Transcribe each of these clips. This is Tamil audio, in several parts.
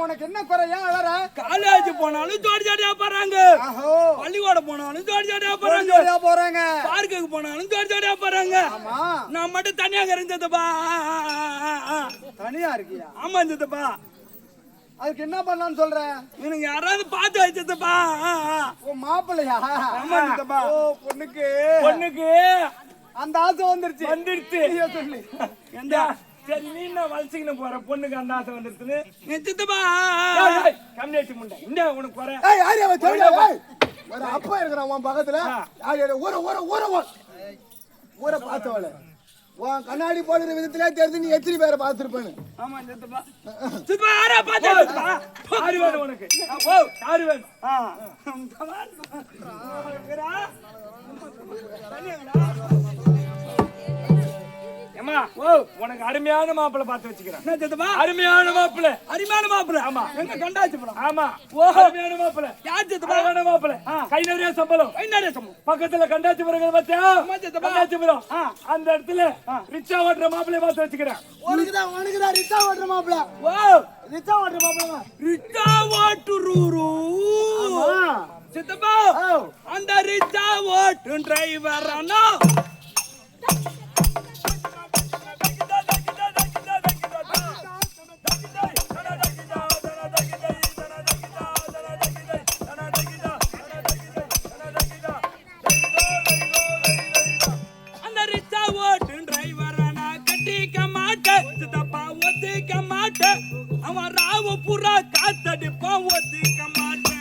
உனக்கு என்ன குறையா? காலேஜ் போனாலும் ஜோடி ஜோடியா போறாங்க, பள்ளிக்கூடம் போனாலும் ஜோடி ஜோடியா போறாங்க, பார்க்குக்கு போனாலும் ஜோடி ஜோடியா போறாங்க. நான் மட்டும் தனியாக இருந்ததுப்பா. தனியா இருக்கியா? ஆமா இருந்ததுப்பா. அதுக்கு என்ன பண்ணலாம்னு சொல்றேன்? எனக்கு யாராவது பார்த்து வச்சதுப்பா. மாப்பிள்ளையா? ஆமா இருந்ததுப்பா. பொண்ணுக்கு அந்த ஆசை வந்துருச்சு. சொல்லி எந்த சரி நீ என்ன வளசிக்கணும் போற பொண்ணுக்கு அந்த ஆசை வந்துருச்சுன்னு நிச்சயத்துப்பா. கம்யூனிட்டி முண்டை இந்த உனக்கு போற அப்பா இருக்கிறான் உன் பக்கத்துல. ஊரை பார்த்தவள உன் கண்ணாடி போடுற விதத்திலே தெரிஞ்சு நீ எத்தனை பேரை பார்த்திருப்பேன்னு. ஆமா சித்தப்பா. சித்தப்பா யாரா பார்த்தா யாரு வேணும் உனக்கு? ஓ யாரு வேணும்? அம்மா உனக்கு அருமையான மாப்பிள்ளை பார்த்து வச்சுக்கிறேன். என்ன சித்தப்பா அருமையான மாப்பிள்ளை. அருமையான மாப்பிள்ளை ஆமா. எங்க கண்டாச்சிபுரம் ஆமா. ஓஹோ. அருமையான மாப்பிள்ளை. யார் சித்தப்பா அழகான மாப்பிள்ளை. கை நிறைய சம்பளம். என்ன சம்பளம் பக்கத்துல கண்டாச்சிபுரம் பாத்தியா? ஆமா சித்தப்பா. கண்டாச்சிபுரம் அந்த இடத்துல ரிச்சா ஓட்டுற மாப்பிள்ளை பார்த்து வச்சுக்கிறேன். உனக்குதான் ரிச்சா ஓட்டுற மாப்பிள. ஓ ரிச்சா ஓட்டுற மாப்பிள. ரிச்சா ஓட்டுறூரு சித்தப்பா அந்த ரிச்சா ஓட்டு டிரைவர் அண்ணா அவன் ராவ புறா காத்தடிப்பான் ஒத்துக்க மாட்டேன்.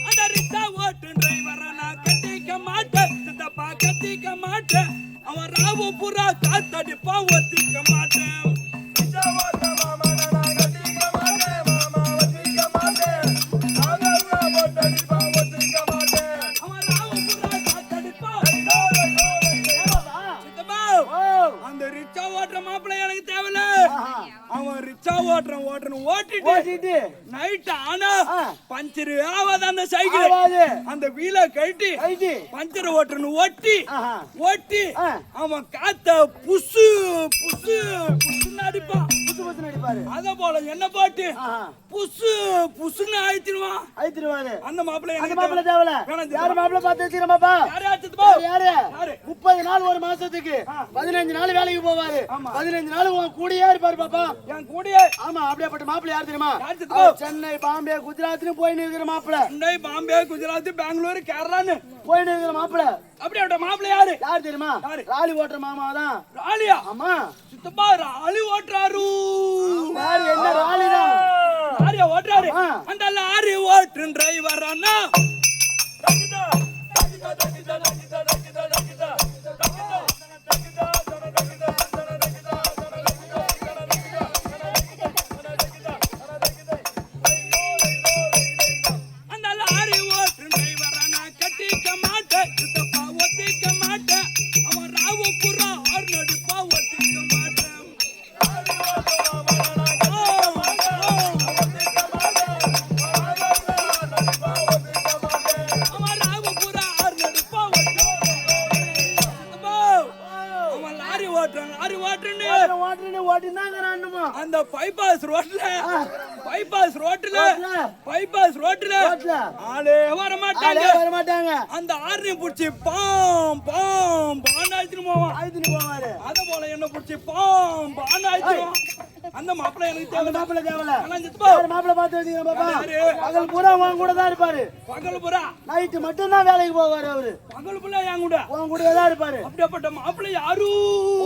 அந்த ரிச்சா ஓட்டு டிரைவர நான் கட்டிக்க மாட்டேன் சித்தப்பா கத்திக்க மாட்டேன். அவன் ராவ புறா காத்தடிப்பான் ஒத்துக்க மாட்டேன். ஓட்டிட்டு நைட் ஆனா பஞ்சர் ஆகாத அந்த சைக்கிள் அந்த வீல கழட்டி பஞ்சர் ஓட்டுறன்னு ஓட்டி அவன் காத்த புசு புசு புசுன்னு அடிப்பான். அத போல என்ன பாட்டு புசு புசுன்னு அழிச்சிருவான். அந்த மாப்பிள்ளை தேவல யாரு மாப்பிள்ளை பார்த்து வச்சுக்கிறோமாப்பா? யாரு 30 நாள் ஒரு மாசத்துக்கு 15 நாள் வேலைக்கு போவாரு. 15 நாள் உன் கூடயே இருப்பாரு பாப்பா. என் கூடயே. ஆமா. அப்படியேப்பட்ட மாப்பிள்ளை யார் தெரியுமா? சென்னை பாம்பே குஜராத்னு போயின்னு இருக்கிற மாப்பிள்ளை. சென்னை பாம்பே குஜராத் பெங்களூரு கேரளான்னு போயின்னு இருக்கிற மாப்பிள்ளை. அப்படியே மாப்பிள்ளை யாரு தெரியுமா? ராலி ஓட்டுற மாமா தான். ராலியா? ஆமா சித்தப்பா ராலி ஓட்டுறாரு. என்ன ராலி தான் லாரியா ஓட்டுறாரு. அந்த லாரி ஓட்டு டிரைவர் அண்ணா அந்த பைபாஸ் ரோட்ல ஆளே வர மாட்டாங்க. அந்த ஆர்னி புடிச்சு பாம் பாம் பான் ஆயிட்டு போவாரு. அத போல என்ன புடிச்சு பாம் பான் ஆயிட்டு. அந்த மாப்பிள்ளை எனக்கு தேவை. மாப்பிள்ளை மாப்பிள்ளை பார்த்து வச்சுக்கிறேன் பாப்பா. பகல் பூரா உன் கூட தான் இருப்பாரு. பகல் பூரா நைட்டு மட்டும் தான் வேலைக்கு போவாரு அவரு. பகல் பூரா என் கூட உன் கூட தான் இருப்பாரு. அப்படிப்பட்ட மாப்பிள்ளை யாரு?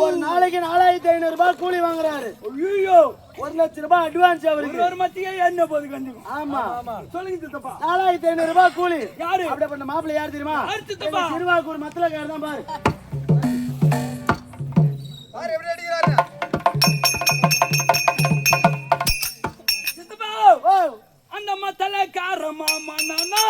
ஒரு நாளைக்கு 4500 ரூபாய் கூலி வாங்குறாரு. ஐயோ 1 லட்சம் ரூபாய் அட்வான்ஸ் அவருக்கு. ஒரு மத்தியே என்ன போது கண்டிப்பா. ஆமா சொல்லுங்க சித்தப்பா. 4500 ரூபாய் கூலி. யாரு அப்படிப்பட்ட மாப்பிள்ளை யார் தெரியுமா? திருவாக்கூர் மத்தலக்கார தான் பாரு. பாரு எப்படி அடிக்கிறாரு. சித்தப்பா அந்த மத்தலக்கார மாமா நானா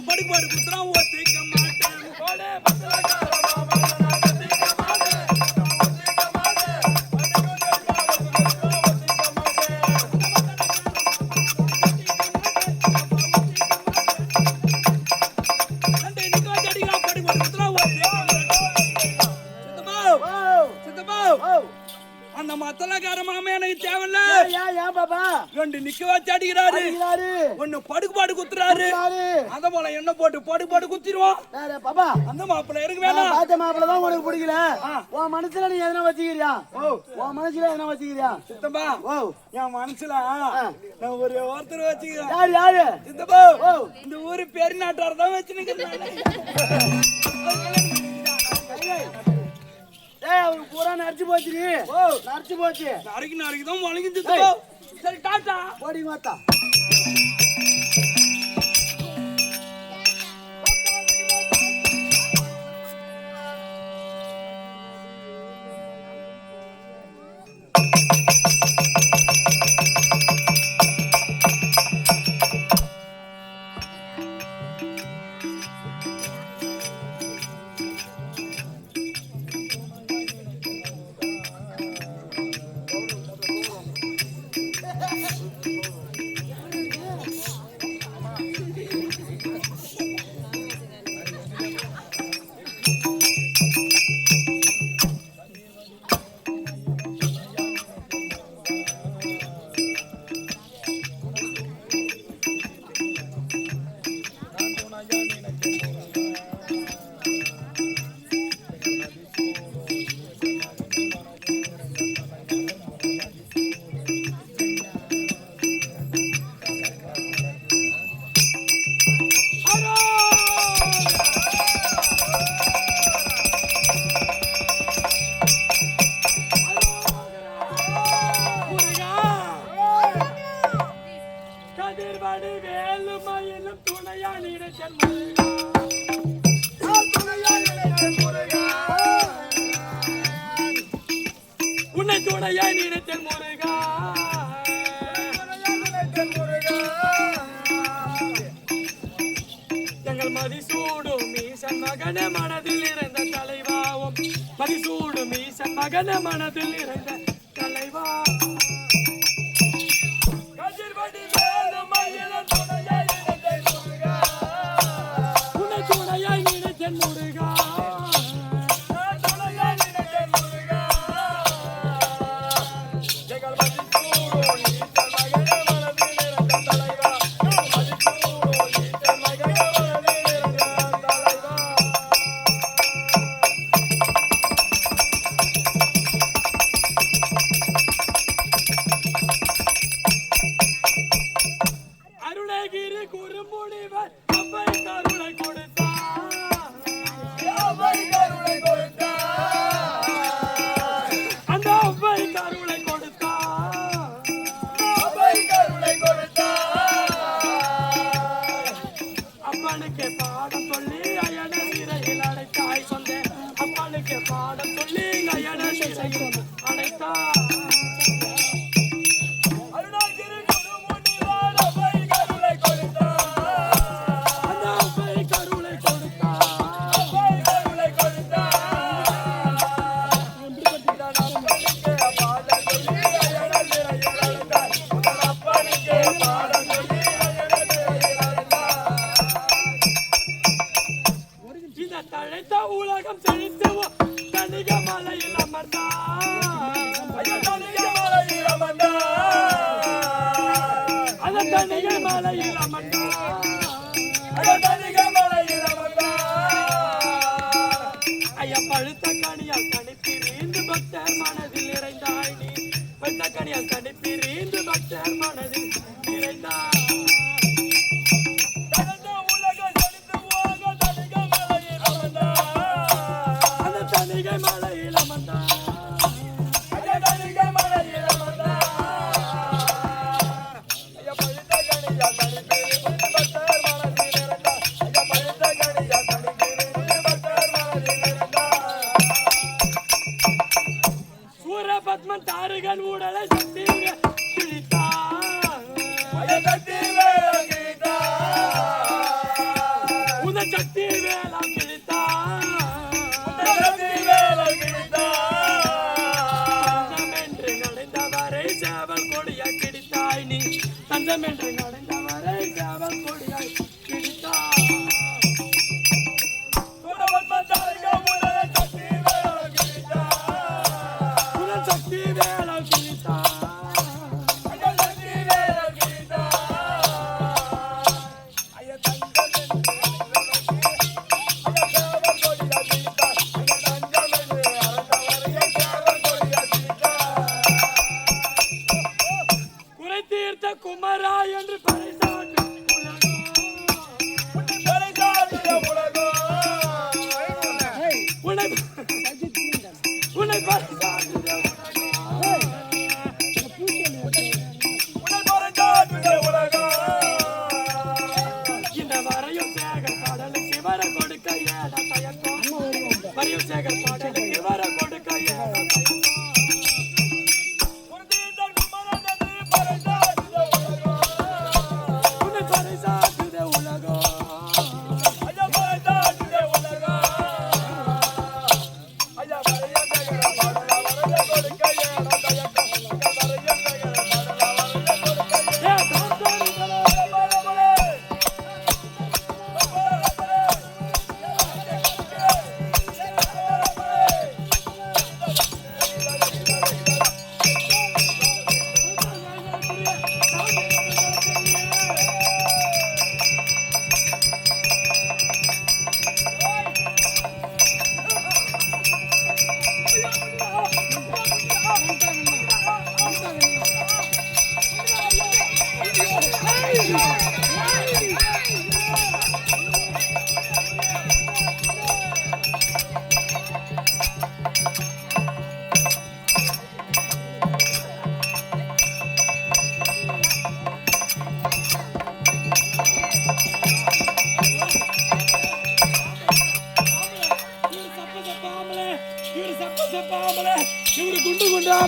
படுபாடு குத்துறான் ஒத்துக்க மாட்டேன். அந்த மத்தலக்கார மாமா எனக்கு தேவையில்ல. ரெண்டு நிக்க வச்சு அடிக்கிறாரு. ஒண்ணு படுபாடு குத்துறாரு. அத போல என்ன போட்டு படுபாடு குத்திடுவோம். அந்த மாப்பிள்ளை எனக்கு வேணாம். பார்த்த மாப்பிள்ளை தான் உனக்கு பிடிக்கல. உன் மனசுல நீ எதனா வச்சுக்கிறியா? உன் மனசுல எதனா வச்சுக்கிறியா? சித்தப்பா என் மனசுல நான் ஒரு ஒருத்தர் வச்சுக்கிறேன். யாரு? சித்தப்பா இந்த ஊரு பெருநாட்டார் தான் வச்சுன்னு. ஏய் அவருக்கு பூரா நரைச்சு போச்சு நீ நரைச்சு போச்சு நாளைக்கு தான் வளைஞ்சு சரி டாட்டா ஓடி மாத்தா உன்னை துணையாய் நினைத்தேன் முருகா எங்கள் மதிசூடும் ஈசன் மகன மனதில் இருந்த தலைவாவும் மதிசூடும் ஈசன் மகன மனதில் இருந்த தலைவா உன்னை துணையாய் நினைத்தேன் முருகா அருணகிரி குறுமுடிவர் அவ்வை கருணை கொடுத்தார் அந்த அவ்வை கருணை கொடுத்தார் அப்பனுக்கு பாடம் சொல்லி அயன சிறையில் அடைத்தாய் சொன்னேன் அப்பனுக்கு பாடம் சொல்லி அயன சிறையில் அடைத்தார் தழைத்த உலகம் செழித்துவோ தனிக மலையில் அமர்ந்தார் தனிக மலையில் அமர்ந்தார் ஐயா பழுத்த கனியால் கணிப்பிரிந்து பக்தர் மனதில் நிறைந்தாய் நீ பழுத்த கனியால் கணிப்பிரிந்து பக்தர் மனதில் நிறைந்தாய் மலையில் அமர்ந்தார் சூரபத்மன் தாருகன் உடலை சக்தி கிழித்தார் உதன் சக்தி வேளாண் கிழித்தார் சேவல் கொடியாய் கிடைத்தாய் நீ தஞ்சம் என்று நடந்தவரை சேவல் கொடியாய் கிடைத்தாய் உடன் சக்தி வேளா கிடைத்தாய் குமரா என்று பறைசாட்டு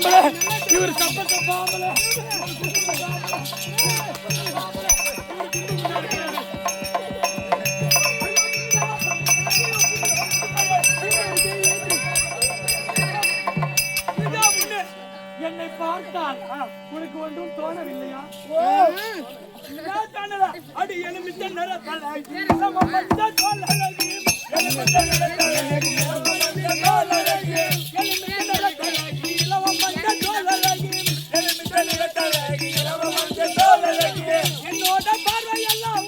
ஆம்பளை இவர் சப்ப ஆம்பளை என்னை பார்த்தால் உனக்கு ஒன்றும் தோணவில்லையா? அடி எலுமிச்சை நிறத்தழகி என்னோட பார்வையெல்லாம்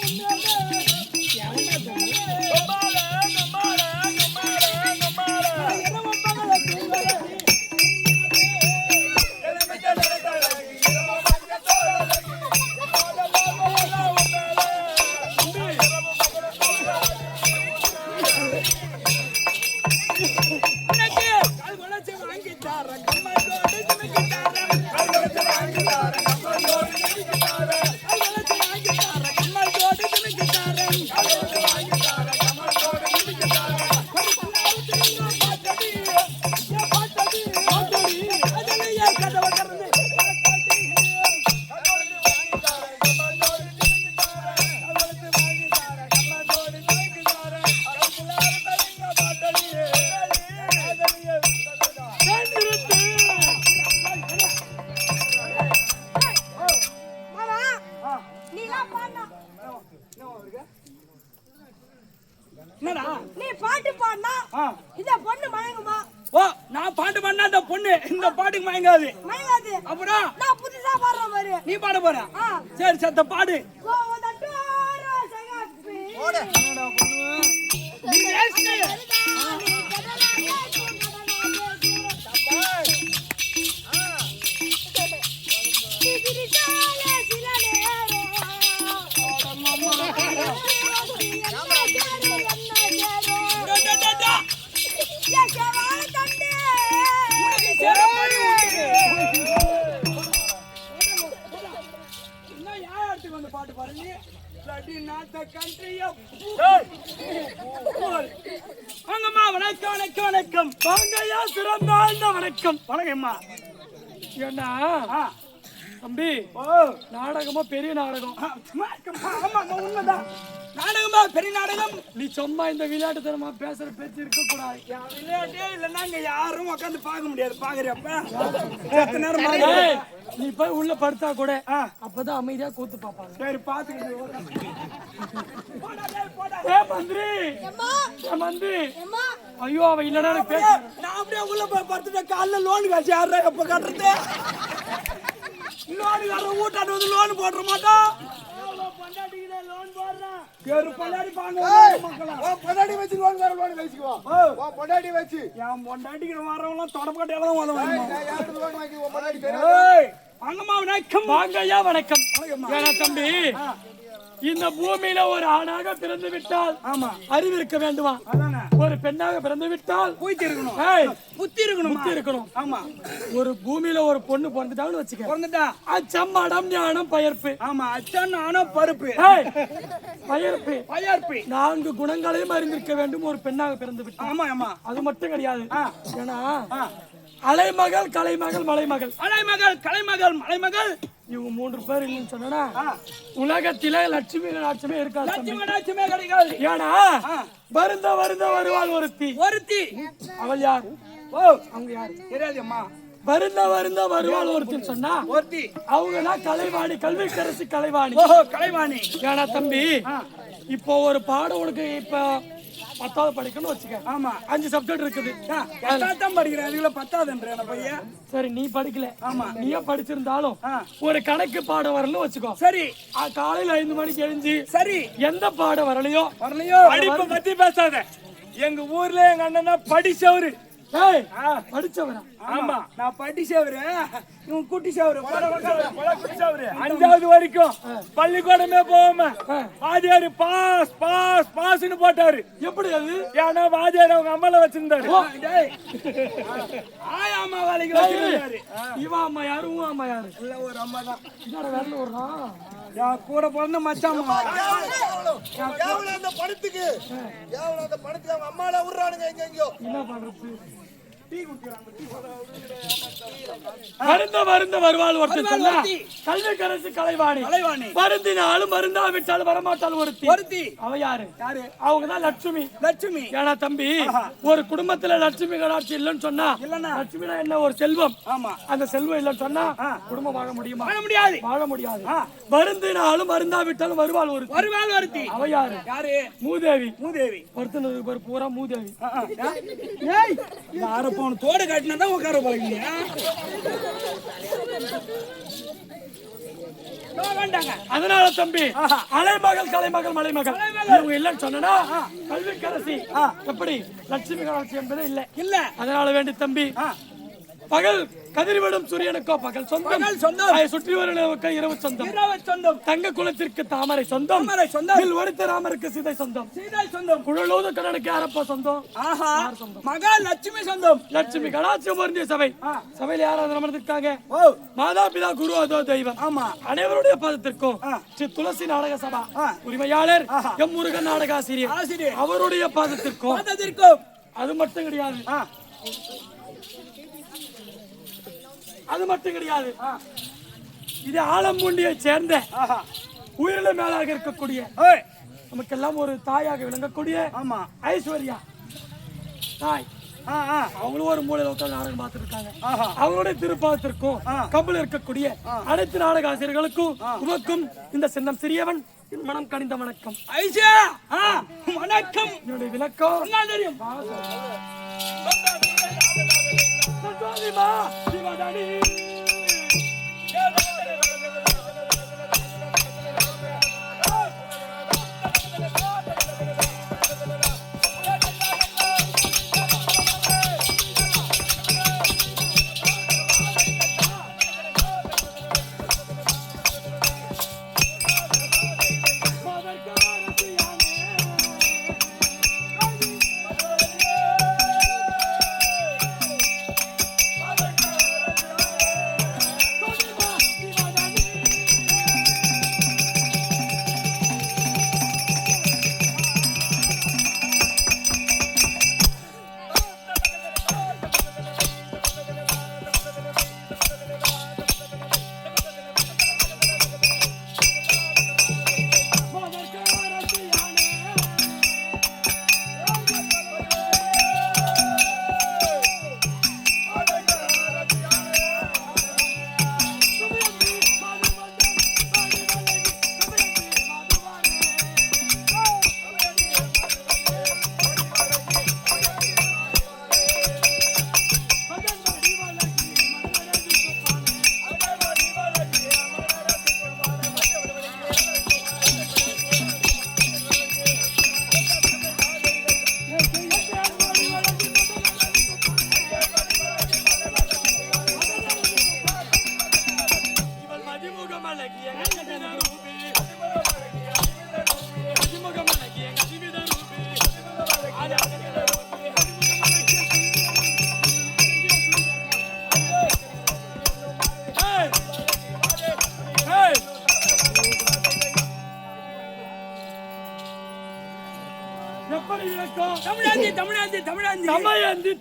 நீ பாட்டு பாடினா இந்த பொண்ணு மயங்குமா? ஓ நான் பாட்டு பண்ணா இந்த பொண்ணு இந்த பாட்டுக்கு மயங்காது. மயங்காது. அப்புறம் நான் புதுசா பாடுற மாதிரி. நீ பாட போற? சரி சத்த பாடு. நீ வேஸ்ட். பாட்டு பாருங்க. வாங்கம்மா வணக்கம் வணக்கம் வணக்கம். வாங்கய்யா சிறந்தாழ்ந்த வணக்கம். வணக்கம்மா. ஏன்னா தம்பி நாடகமா பெரிய நாடகம். ஆமா உண்மைதான். நாடகமா பெரிய நாடகம். நீ சும்மா இந்த விளையாட்டுத்தனமா பேசுற பேச்சு இருக்க கூடாது. விளையாட்டே இல்லைன்னா இங்க யாரும் உட்காந்து பார்க்க முடியாது. பாக்குறியப்ப நீ போய் உள்ள படுத்தா கூட அப்பதான் அமைதியா கூத்து பாப்பாங்க. சரி பாத்துக்கிட்டு மந்திரி ஐயோ அவ இல்லடா நான் அப்படியே உள்ள போய் படுத்துட்டேன். காலைல லோன் காசு யாரா எப்ப கட்டுறது? லோன் கார ஊட்டாண்டு வந்து லோன் போடுற மாட்டோம். லோன் போடுறேன் பொண்டாடி பொண்டாடி வச்சு லோன் வேற லோன் வச்சுக்குவா. பொண்டாடி வச்சு என் பொண்டாட்டிக்கு வரவங்களாம் தொடப்பக்கட்டையெல்லாம் உதவும். அங்கம்மா வணக்கம். வாங்கய்யா வணக்கம். ஏன்னா தம்பி இந்த பூமியில ஒரு ஆணாக பிறந்து விட்டால் அறிவு இருக்க வேண்டுமா? ஒரு பெண்ணாக பிறந்து விட்டால் புத்தி இருக்கணும். புத்தி இருக்கணும். ஆமா ஒரு பூமியில ஒரு பொண்ணு பிறந்துட்டான்னு வச்சுக்க. பிறந்துட்டா அச்சம் அடம் ஞானம் பயர்ப்பு. ஆமா அச்சம் ஞானம் பருப்பு பயர்ப்பு 4 குணங்களையும் அறிந்திருக்க வேண்டும் ஒரு பெண்ணாக பிறந்து விட்டால். ஆமா ஆமா அது மட்டும் கிடையாது. ஏன்னா அலைமகள் கலைமகள் மலைமகள். அலைமகள் கலைமகள் மலைமகள் இவங்க 3 பேர் இல்லைன்னு சொன்னா உலகத்தில லட்சுமி நாட்சமே இருக்காது. லட்சுமி நாட்சமே கிடைக்காது. ஏன்னா வருந்த வருவாள் ஒருத்தி. அவள் யார்? அவங்க யாரு தெரியாதும்மா. வருந்த வருவாள் ஒருத்தின்னு சொன்னா ஒருத்தி அவங்கதான் கலைவாணி, கல்விக்கரசி கலைவாணி. கலைவாணி. ஏன்னா தம்பி இப்போ ஒரு பாடம் உனக்கு இப்ப 10வது படிக்கணும்னு வச்சுக்க. ஆமா 5 சப்ஜெக்ட் இருக்குது. தான் படிக்கிறேன். அதுக்குள்ள 10வதுன்ற பையன். சரி நீ படிக்கல. ஆமா நீயே படிச்சிருந்தாலும் ஒரு கணக்கு பாடம் வரல வச்சுக்கோ. சரி காலையில 5 மணிக்கு எழுந்து சரி எந்த பாடம் வரலையோ படிப்பை பத்தி பேசாத. எங்க ஊர்ல எங்க அண்ணனா படிச்சவரு. படிச்சவரா? ஆமா நான் படிச்சவரு. இவன் குட்டி சவரு. 5வது வரைக்கும் பள்ளிக்கூடமே போகாம வாதியாரு பாஸ் பாஸ் பாஸ்ன்னு போட்டாரு. எப்படி அது? ஏன்னா வாதியார் அவங்க அம்மால வச்சிருந்தாரு. ஆயாமா வேலைக்கு வச்சிருந்தாரு. இவன் அம்மா யாரு? உன் அம்மா யாரு? இல்ல ஒரு அம்மா தான். வேலை விடுறான். நான் கூட பிறந்த மச்சான். அந்த பணத்துக்கு அவங்க அம்மால விடுறானுங்க. எங்கெங்கயோ என்ன பண்றது? வருந்த வருந்த வருவாள் ஒருத்தர் சொன்னா கல்வி கரசு கலைவாணி வருந்தினாலும் வருந்தாவிட்டாலும் வரமாட்டாலும் ஒருத்தி அவ யாரு அவங்கதான் லட்சுமி. ஏன்னா தம்பி ஒரு குடும்பத்துல லட்சுமி கடாட்சி இல்லைன்னு சொன்னா லட்சுமினா என்ன ஒரு செல்வம். அந்த செல்வம் இல்லைன்னு சொன்னா குடும்பம் வாழ முடியுமா? வாழ முடியாது. வருந்தினாலும் வருந்தாவிட்டாலும் வருவாள் ஒருத்தி அவ யாரு? மூதேவி. ஒருத்தனுக்கு ஒரு பூரா மூதேவி. தோடு காட்டினா உட்கார போறீங்க. அதனால தம்பி அலைமகள் கலைமகள் மலைமகள் இவங்க இல்லன்னு சொன்னா கல்வி கரசி எப்படி லட்சுமி கடாட்சி என்பது இல்ல. அதனால வேண்டி தம்பி பகல் கதிர்விடும் சூரியனுக்கோ பகல் சொந்தம், சுற்றி வருவதற்கு இரவு சொந்தம், தங்க குலத்திற்கு தாமரை சொந்தம், ஒருத்த ராமருக்கு சீதை சொந்தம், குழலோது கடனுக்கு யாரப்பா சொந்தம்? மகா லட்சுமி சொந்தம். லட்சுமி கடாட்சியம் பொருந்திய சபை. சபையில யாராவது அமர்ந்திருக்காங்க? மாதா பிதா குரு அதோ தெய்வம் அனைவருடைய பாதத்திற்கும் ஸ்ரீ துளசி நாடக சபா உரிமையாளர் எம் முருகன் நாடக ஆசிரியர் அவருடைய பாதத்திற்கும். அது மட்டும் கிடையாது. இது ஆலம்பூண்டியை சேர்ந்த உயிரிழ மேலாக இருக்கக்கூடிய நமக்கெல்லாம் ஒரு தாயாக விளங்கக்கூடிய ஐஸ்வர்யா தாய். அவங்களும் ஒரு மூலையில உட்கார்ந்து நாடகம் பார்த்துட்டு இருக்காங்க. அவங்களுடைய திருப்பாதத்திற்கும் கம்பல் இருக்கக்கூடிய அனைத்து நாடக ஆசிரியர்களுக்கும் உமக்கும் இந்த சின்னம் சிறியவன் மனம் கனிந்த வணக்கம். வணக்கம். என்னுடைய விளக்கம் தெரியும்.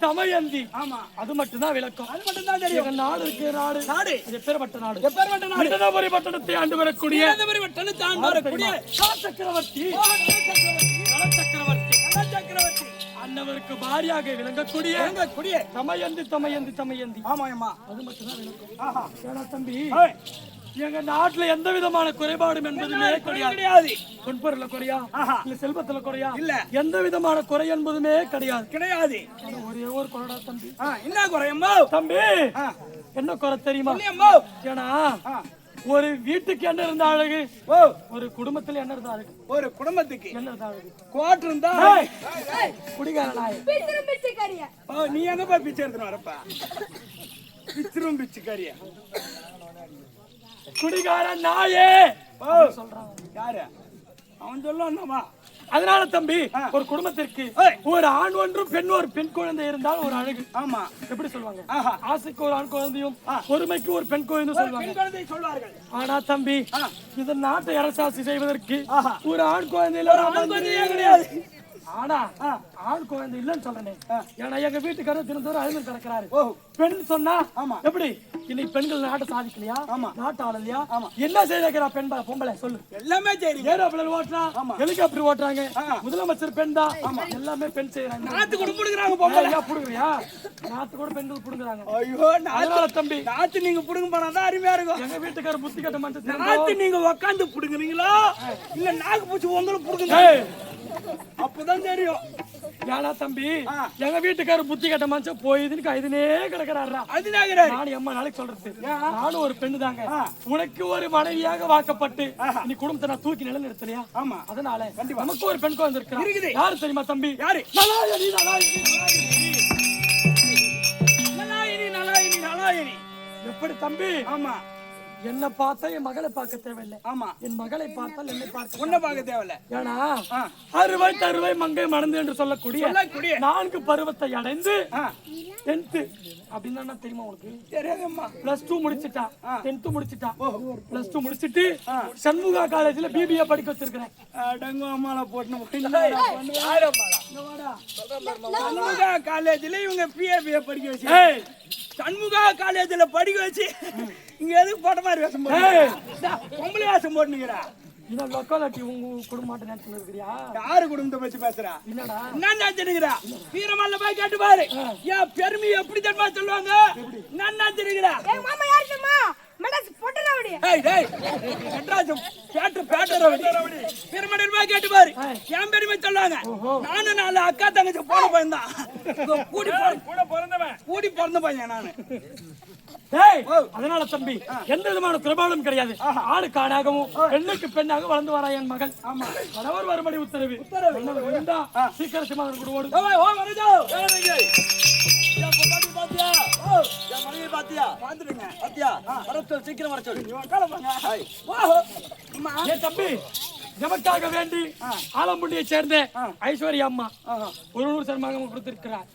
தமயந்தி. அது மட்டும்தான் விளக்கம். நாடு இருக்கு. நாடு எப்பேற்பட்ட நாடு? மிதனபுரி பட்டணத்தை ஆண்டு வரக்கூடிய சக்கரவர்த்தி அன்னவருக்கு பாரியாக விளங்கக்கூடிய தமயந்தி. அது மட்டும்தான் விளக்கம். தம்பி எங்க நாட்டுல எந்த விதமான குறைபாடும் என்பதுமே கிடையாது. பொன்பொருள்ல குறையா இல்ல செல்வத்துல குறையா இல்ல எந்த விதமான குறை என்பதுமே கிடையாது. ஒரே ஒரு குறைடா தம்பி. என்ன குறையம்மா தம்பி? என்ன குறை தெரியுமா? ஏன்னா ஒரு வீட்டுக்கு என்ன இருந்த அழகு, ஒரு குடும்பத்துல என்ன இருந்த அழகு? ஒரு குடும்பத்துக்கு என்ன இருந்த அழகு? கோட் இருந்தா குடிகாரனாய் நீ எங்க போய் பிச்சை எடுத்துன்னு வரப்பா? பிச்சைக்காரியா குடிகாரன் நாயே சொல்றான். யாரு அவன் சொல்லுவான். அதனால தம்பி ஒரு குடும்பத்திற்கு ஒரு ஆண் ஒன்றும் பெண் குழந்தை இருந்தால் ஒரு அழகு. ஆமா. எப்படி சொல்லுவாங்க? ஆசைக்கு ஒரு ஆண் குழந்தையும் பொறுமைக்கு ஒரு பெண் குழந்தையும் சொல்வார்கள். ஆனா தம்பி இந்த நாட்டை அரசாட்சி செய்வதற்கு ஒரு ஆண் குழந்தையில கிடையாது. ஆனா ஆண் குழந்தை இல்லன்னு சொல்றேனே. ஏன்னா எங்க வீட்டுக்காரர் தினந்தோறும் அழுது கிடக்குறாரு. பெண் சொன்னா எப்படி இன்னைக்கு பெண்கள் நாட்டை சாதிக்கலையா, நாட்டு ஆளலையா, என்ன செய்யறா பெண் பொம்பளை சொல்லு? எல்லாமே சரி. ஏரோப்ளேன் ஓட்டுறான், ஹெலிகாப்டர் ஓட்டுறாங்க, முதலமைச்சர் பெண் தான், எல்லாமே பெண் செய்யறாங்க. நாத்து கூட புடுங்குறாங்க பொம்பளை. புடுங்குறியா? நாத்து கூட பெண்கள் புடுங்குறாங்க. ஐயோ தம்பி, நாத்து நீங்க புடுங்க போனாதான் அருமையா இருக்கும். எங்க வீட்டுக்காரர் புத்தி கட்ட மாட்டேன். நாத்து நீங்க உக்காந்து புடுங்குறீங்களா இல்ல நாக்கு பூச்சி உங்களுக்கு புடுங்குங்க? அப்பதான் தெரியும். ஏடா தம்பி, எங்க வீட்டுக்காரர் புத்தி கட்ட மனுஷன் போயிதுன்னு கைதுனே கிடக்குறாரா. நானும் எம்மா நாளைக்கு சொல்றது, நானும் ஒரு பெண்ணு தாங்க. உனக்கு ஒரு மனைவியாக வாக்கப்பட்டு நீ குடும்பத்தை நான் தூக்கி நிலை நிறுத்தலையா? ஆமா, அதனால நமக்கு ஒரு பெண் குழந்தை இருக்கு. யாரு தெரியுமா தம்பி? யாரு? நலாயினி. நலாயினி நலாயினி நலாயினி நலாயினி. எப்படி தம்பி? ஆமா, என்ன பார்த்தா என் மகளை பார்க்க தேவையில்லை. ஆமா, என் மகளை பார்த்தால் என்னை பார்க்க உன்னை பார்க்க தேவையில்லை. ஏன்னா அறுவை தருவை மங்கை மணந்து என்று சொல்லக்கூடிய 4 பருவத்தை அடைந்து 10th அப்படின்னா தெரியுமா உனக்கு? தெரியாதம்மா. +2 முடிச்சிட்டா, 10th முடிச்சிட்டா, +2 முடிச்சிட்டு சண்முகா காலேஜ்ல BBA படிக்க வச்சிருக்கிறேன். அடங்க அம்மால போட்டு சண்முகா காலேஜ்ல இவங்க BBA படிக்க வச்சு, சண்முகா காலேஜ்ல படிக்க வச்சு இங்க எதுக்கு போட்ட மாதிரி வேஷம் போட்டு பொம்பளை வேஷம் போட்டுக்கிறா? இதான் லொக்காலிட்டி உங்க குடும்பமாட்ட நினைச்சு இருக்கிறியா? யாரு குடும்பத்தை வச்சு பேசுறா? இல்லடா, நான் நினைச்சிருக்கிறா. வீரமல்ல போய் கேட்டு பாரு, ஏன் பெருமை எப்படி தெரியுமா சொல்லுவாங்க? நான் நினைச்சிருக்கிறா. எங்க மாமா யாரு தெரியுமா? மெட்ராஸ் பொட்டராவடி. ஏய் டேய், மெட்ராஸ் பேட்டராவடி. வீரமல்ல போய் கேட்டு பாரு, ஏன் பெருமை சொல்லுவாங்க? நானும் 4 அக்கா தங்கச்சி போன பையன் தான். கூடி பிறந்த பையன் நானு. அதனால தம்பி எந்த விதமான பிரபாவம் கிடையாது. ஆணு காடாகவும் பெண்ணுக்கு பெண்ணாக வளர்ந்து வரா என் மகள். கணவர் வரும்படி உத்தரவு. சீக்கிரம் ஓடு. சீக்கிரம் வர சொல்லு. தம்பி, நமக்காக வேண்டி ஆலம்புண்டியை சேர்ந்த ஐஸ்வர்யா அம்மா ஒரு 100 சன்மானம் கொடுத்திருக்கிறார்.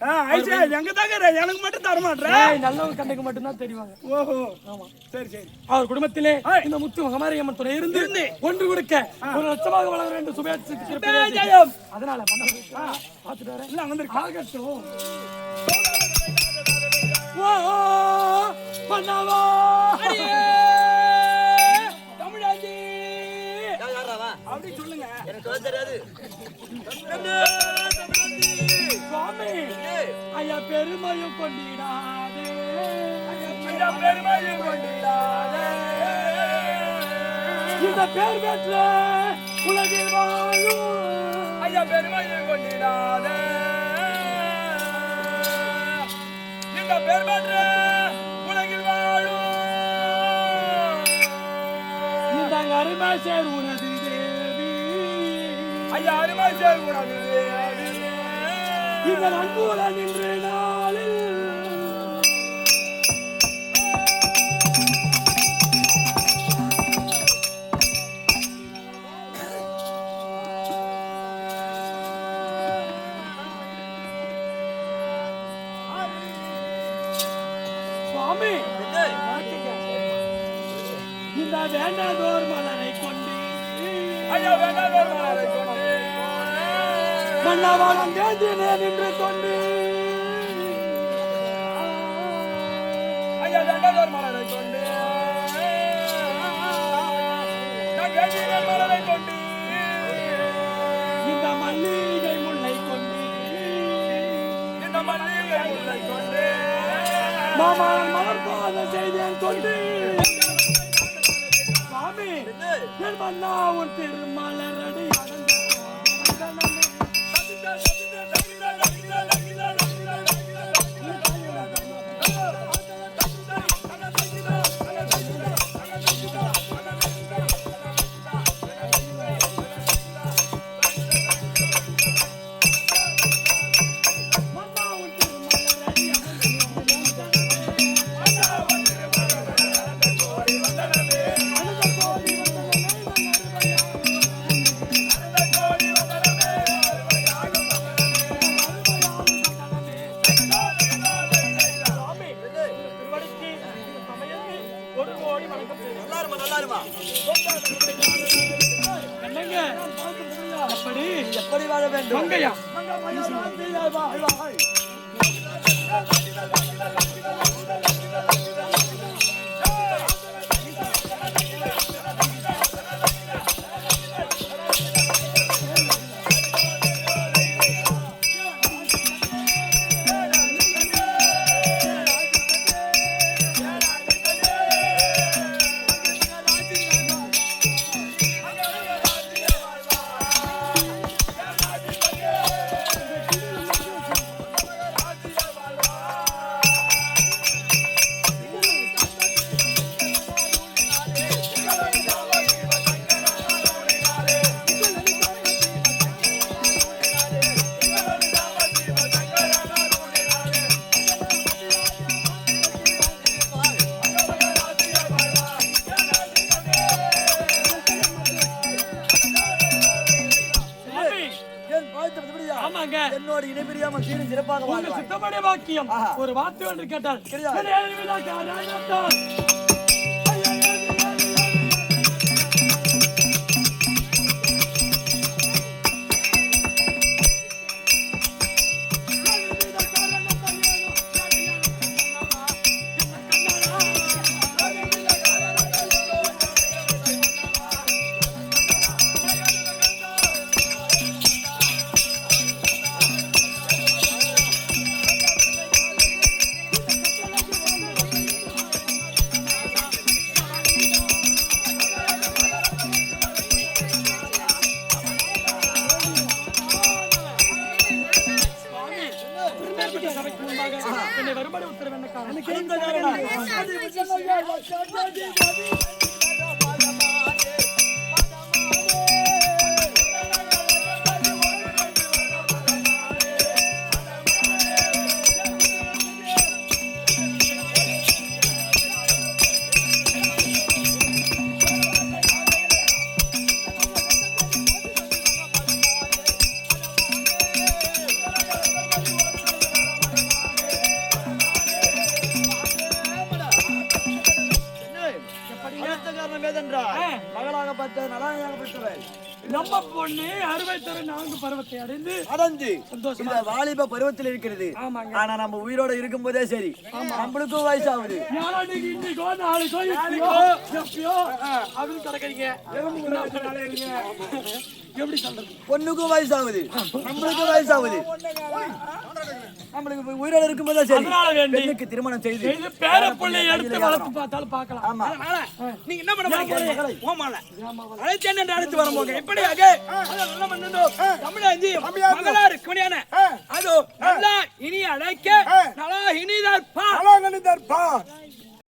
எனக்கு மட்டும் தர மாட்டேன், நல்லவங்க கண்ணுக்கு மட்டும் தான் தெரிவாங்க. ஓஹோ, ஆமா, சரி சரி. அவர் குடும்பத்திலே இந்த முத்து மகமாரி அம்மன் துணை இருந்து ஒன்று கொடுக்க 1 லட்சமாக வளர வேண்டும் சுபேட்சம். அதனால பார்த்துட்டு வரேன். இல்ல ஆகட்டும். அப்படி சொல்லுங்க, எனக்கு தெரியாது. சுவாமி, ஐயா பெருமையும் கொண்டிடாதே, ஐயா பெருமையும் கொண்டிடாதே, இந்த பேர் பெற்ற உலகில் வாழும் ஐயா பெருமையும் கொண்டிடாதே, இந்த பேர் பெற்ற உலகில் வாழும் இந்த அருமை சேர் உனது ஐயா, அருமை சேர் உனது இந்த அன்புல நின்று நாளில் சுவாமி, இந்த வேண்டாதோர் மலரை கொண்டு ஐயா வேண்டாதோர் மலரை கொண்டு மன்னவாளம் தேதினே நின்று கொண்டு ஐயா வேண்டாதோர் மலரை கொண்டு மலரை கொண்டு இந்த மல்லிகை முல்லை கொண்டு இந்த மல்லிகை முல்லை கொண்டு மாமா மலர் பாத செய்தேன் கொண்டு சுவாமி, என் மன்னா உன் திருமலரடி எப்படி எப்படி வாழ வேண்டும்? மங்கையா என்னோட இணைபிரியாம சீரும் சிறப்பாக வாழ்வாய். சித்தமடைய வாக்கியம் ஒரு வார்த்தை ஒன்று கேட்டால் என்னை வரும்படி உத்தரவு என்ன காரணம்? மகளாக பெற்ற நலாயாக பெற்றவள் நம்ம பொண்ணு அறுவை தர 4 பருவத்தை அடைந்து சந்தோஷமா இந்த வாலிப பருவத்தில் இருக்கிறது. ஆமாங்க. ஆனா நம்ம உயிரோட இருக்கும் போதே சரி நம்மளுக்கும் வயசாகுது. யாராண்டிக்கு இன்னைக்கோ நாளைக்கோ எப்பயோ அப்படின்னு கிடக்குறீங்க. எப்படி சொல்றது? பொண்ணுக்கும் வயசாகுது நம்மளுக்கும் வயசாகுது. நம்மளுக்கு உயிரோட இருக்கும் போதே சரி பெண்ணுக்கு திருமணம் செய்து பேர பிள்ளை எடுத்து வளர்த்து பார்த்தாலும் பார்க்கலாம். ஆமா நீங்க என்ன பண்ண போறீங்க? ஓமால அழைத்து என்ன அழைத்து வர போங்க. இப்படியாக நல்ல மன்னனோ தமிழாஞ்சி மகளார் குடியான அது நல்லா இனி அழைக்க நல்லா